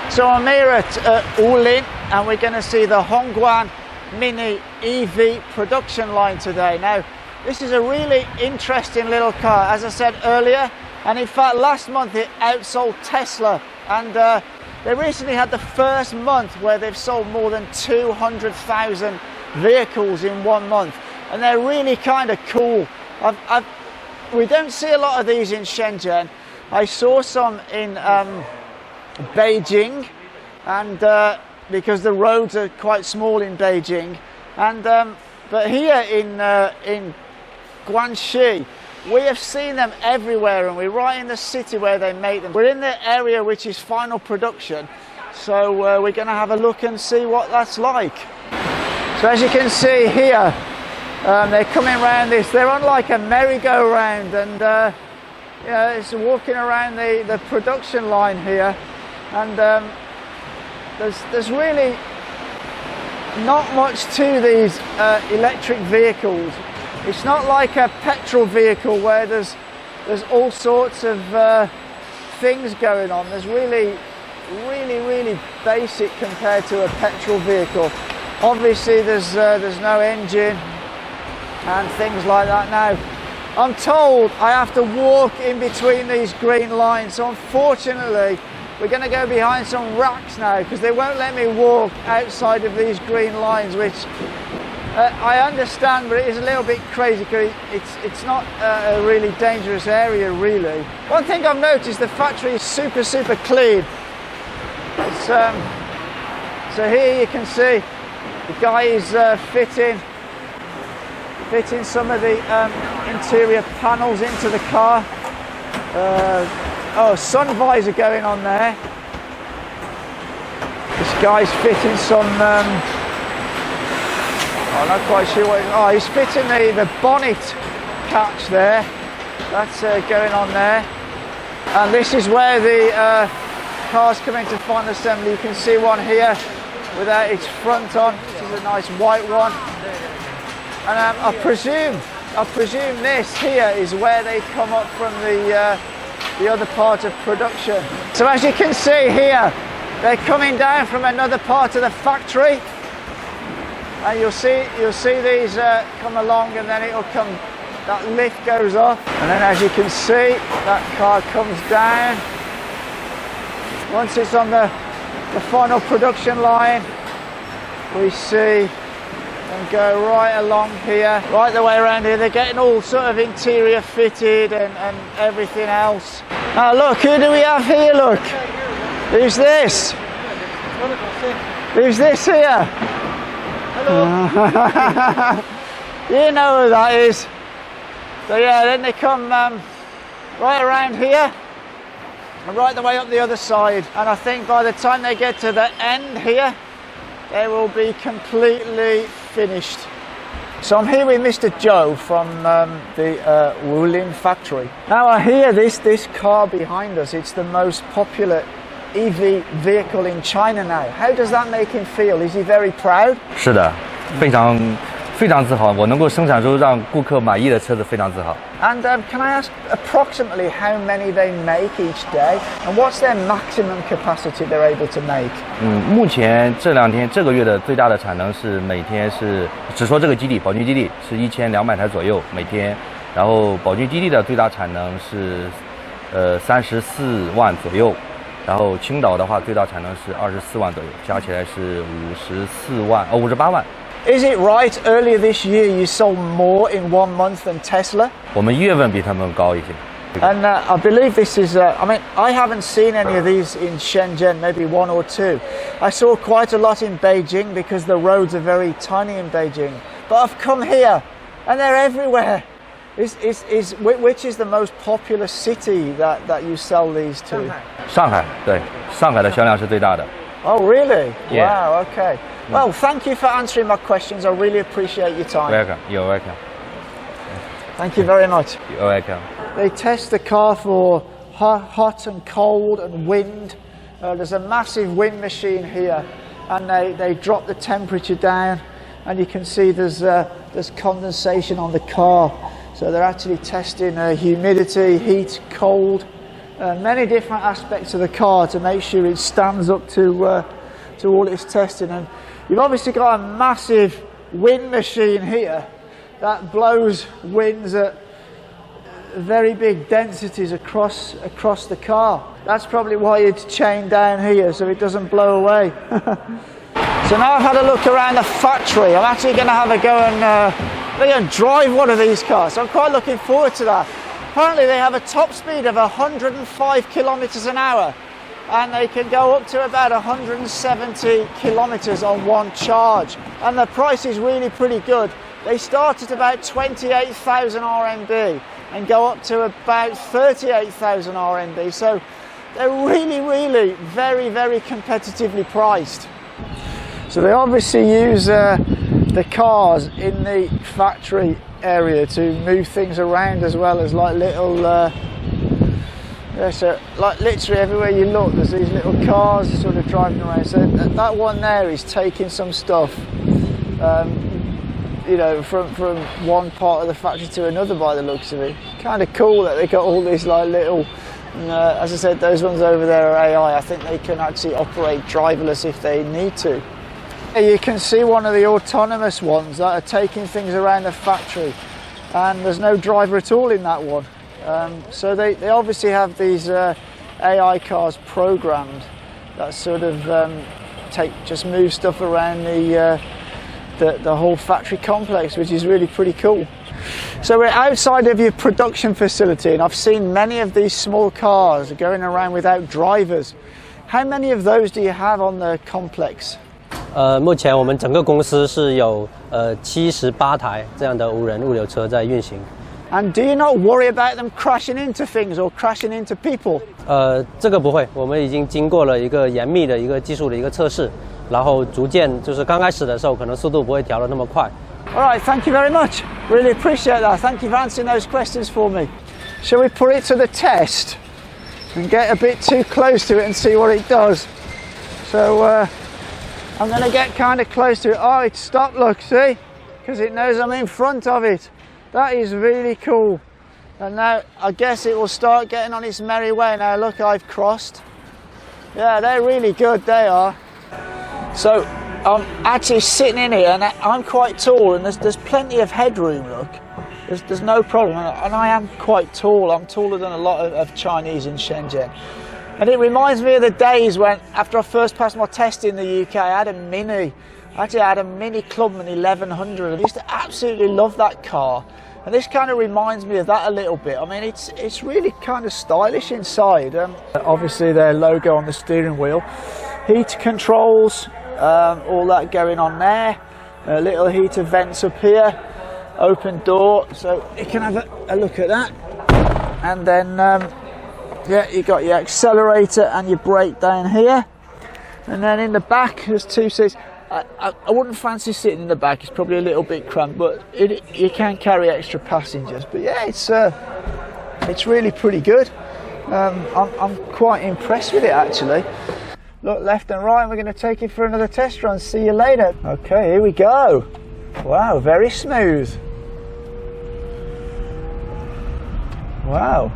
So I'm here at Wulin, and we're going to see the Hongguan Mini EV production line today. Now, this is a really interesting little car, as I said earlier, and in fact last month it outsold Tesla, and they recently had the first month where they've sold more than 200,000 vehicles in 1 month, and they're really kind of cool. We don't see a lot of these in Shenzhen. I saw some in Beijing, and because the roads are quite small in Beijing, and but here in Guangxi we have seen them everywhere, and we're right in the city where they make them. We're in the area which is final production, so we're going to have a look and see what that's like. So as you can see here, they're coming around this. They're on like a merry-go-round, and yeah, it's walking around the production line here, and there's really not much to these electric vehicles. It's not like a petrol vehicle where there's all sorts of things going on. There's really basic compared to a petrol vehicle. Obviously there's no engine and things like that. Now I'm told I have to walk in between these green lines, so unfortunately we're going to go behind some racks now because they won't let me walk outside of these green lines, which I understand, but it is a little bit crazy because it's not a really dangerous area really. One thing I've noticed, the factory is super clean. It's, so here you can see the guy is fitting some of the interior panels into the car. Oh, sun visor going on there. This guy's fitting some, I'm not quite sure what, he's fitting the bonnet catch there. That's going on there. And this is where the cars come into final assembly. You can see one here without its front on, which is a nice white one. And I presume this here is where they come up from the other part of production. So as you can see here, they're coming down from another part of the factory, and you'll see these come along, and then it'll come, that lift goes up, and then as you can see, that car comes down. Once it's on the final production line, we see and go right along here, right the way around here. They're getting all sort of interior fitted and everything else. Now look, who do we have here? Look, who's this? Who's this here? Hello. You know who that is. So yeah, then they come right around here and right the way up the other side, and I think by the time they get to the end here, they will be completely finished. So I'm here with Mr. Joe from the Wulin factory. Now I hear this car behind us, it's the most popular EV vehicle in China now. How does that make him feel? Is he very proud? 是的，非常自豪，我能够生产出让顾客满意的车子，非常自豪。And can I ask approximately how many they make each day, and what's their maximum capacity they're able to make? 目前这个月的最大的产能是每天是，只说这个基地，宝骏基地是1200台左右每天，然后宝骏基地的最大产能是34万左右，然后青岛的话最大产能是24万左右，加起来是58万。Is it right, earlier this year you sold more in 1 month than Tesla? 我们1月份比他们高一些。And I believe this is, I mean, I haven't seen any of these in Shenzhen, maybe 1 or 2. I saw quite a lot in Beijing because the roads are very tiny in Beijing. But I've come here and they're everywhere. Which is the most popular city that you sell these to? 上海，对，上海的销量是最大的。Oh, really? Yeah. Wow, okay. Well, thank you for answering my questions. I really appreciate your time. Welcome. You're welcome. Thank you very much. You're welcome. They test the car for hot and cold and wind. There's a massive wind machine here, and they drop the temperature down, and you can see there's condensation on the car. So they're actually testing humidity, heat, cold, many different aspects of the car to make sure it stands up to all its testing. And you've obviously got a massive wind machine here that blows winds at very big densities across the car. That's probably why it's chained down here so it doesn't blow away. So now I've had a look around the factory. I'm actually going to have a go and drive one of these cars. So I'm quite looking forward to that. Apparently they have a top speed of 105 kilometers an hour, and they can go up to about 170 kilometers on one charge. And the price is really pretty good. They start at about 28,000 RMB and go up to about 38,000 RMB. So they're really very competitively priced. So they obviously use the cars in the factory area to move things around, as well as like little so like literally everywhere you look there's these little cars sort of driving around. So that one there is taking some stuff you know, from one part of the factory to another by the looks of it. Kind of cool that they got all these like little as I said, those ones over there are AI. I think they can actually operate driverless if they need to. You can see one of the autonomous ones that are taking things around the factory, and there's no driver at all in that one. So they obviously have these AI cars programmed that sort of just move stuff around the whole factory complex, which is really pretty cool. So we're outside of your production facility, and I've seen many of these small cars going around without drivers. How many of those do you have on the complex? 目前我们整个公司是有78台这样的无人物流车在运行。And do you not worry about them crashing into things or crashing into people? 这个不会，我们已经经过了一个严密的一个技术的一个测试，然后逐渐就是刚开始的时候可能速度不会调得那么快。All right, thank you very much. Really appreciate that. Thank you for answering those questions for me. Shall we put it to the test and get a bit too close to it and see what it does? So I'm going to get kind of close to it. Oh, it's stopped, look, see? Because it knows I'm in front of it. That is really cool. And now I guess it will start getting on its merry way. Now look, I've crossed. Yeah, they're really good, they are. So I'm actually sitting in here, and I'm quite tall, and there's plenty of headroom, look. There's no problem, and I am quite tall. I'm taller than a lot of Chinese in Shenzhen. And it reminds me of the days when, after I first passed my test in the UK, I had a Mini. Actually, I had a Mini Clubman 1100. I used to absolutely love that car. And this kind of reminds me of that a little bit. I mean, it's really kind of stylish inside. Obviously, their logo on the steering wheel. Heat controls, all that going on there. A little heater vents up here. Open door, so you can have a look at that. And then yeah, you got your accelerator and your brake down here, and then in the back there's two seats. I wouldn't fancy sitting in the back, it's probably a little bit cramped, but you can carry extra passengers. But yeah, it's really pretty good. I'm quite impressed with it actually. Look left and right, and we're going to take it for another test run. See you later. Okay, here we go. Wow, very smooth. Wow.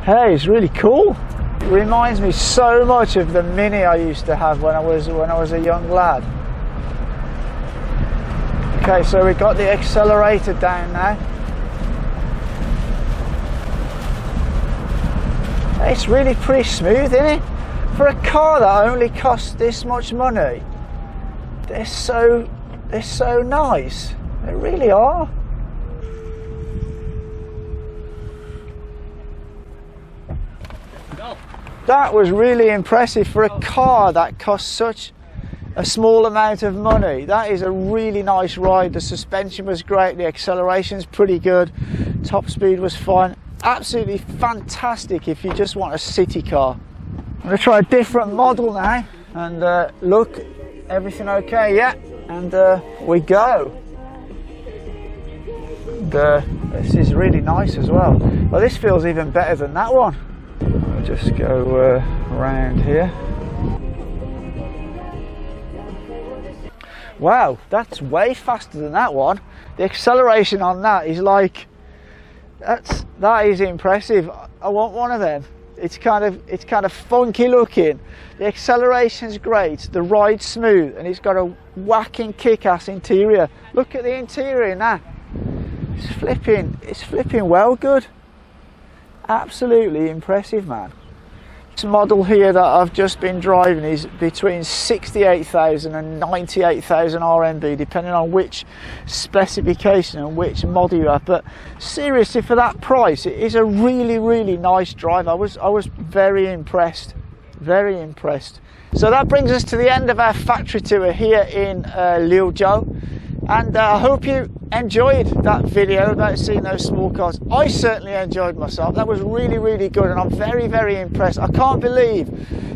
Hey, it's really cool. It reminds me so much of the Mini I used to have when I was a young lad. Okay, so we got the accelerator down now. It's really pretty smooth, isn't it? For a car that only costs this much money, they're so nice. They really are. That was really impressive for a car that costs such a small amount of money. That is a really nice ride. The suspension was great, the acceleration's pretty good, top speed was fine. Absolutely fantastic if you just want a city car. I'm going to try a different model now, and look, everything okay? Yeah, and we go. And, this is really nice as well. Well, this feels even better than that one. I'll just go around here. Wow, that's way faster than that one. The acceleration on that is like, that is impressive. I want one of them. It's kind of funky looking. The acceleration's great, the ride's smooth, and it's got a whacking kick-ass interior. Look at the interior now. It's flipping well good. Absolutely impressive, man. This model here that I've just been driving is between 68,000 and 98,000 RMB, depending on which specification and which model you have. But seriously, for that price, it is a really nice drive. I was very impressed, very impressed. So that brings us to the end of our factory tour here in Liuzhou. And I hope you enjoyed that video about seeing those small cars. I certainly enjoyed myself. That was really good, and I'm very impressed. I can't believe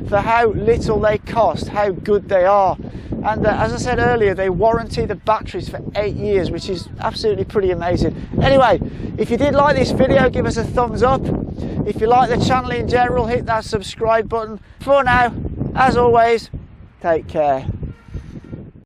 for how little they cost, how good they are. And as I said earlier, they warranty the batteries for 8 years, which is absolutely pretty amazing. Anyway, if you did like this video, give us a thumbs up. If you like the channel in general, hit that subscribe button. For now, as always, take care.